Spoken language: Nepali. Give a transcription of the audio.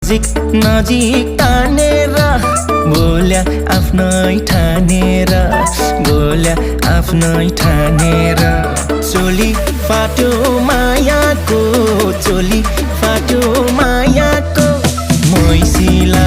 नजिक तानेर बोल्या आफ्नै ठानेर बोल्या आफ्नै ठानेर चोली फाट्यो मायाको चोली फाट्यो मायाको मैसिला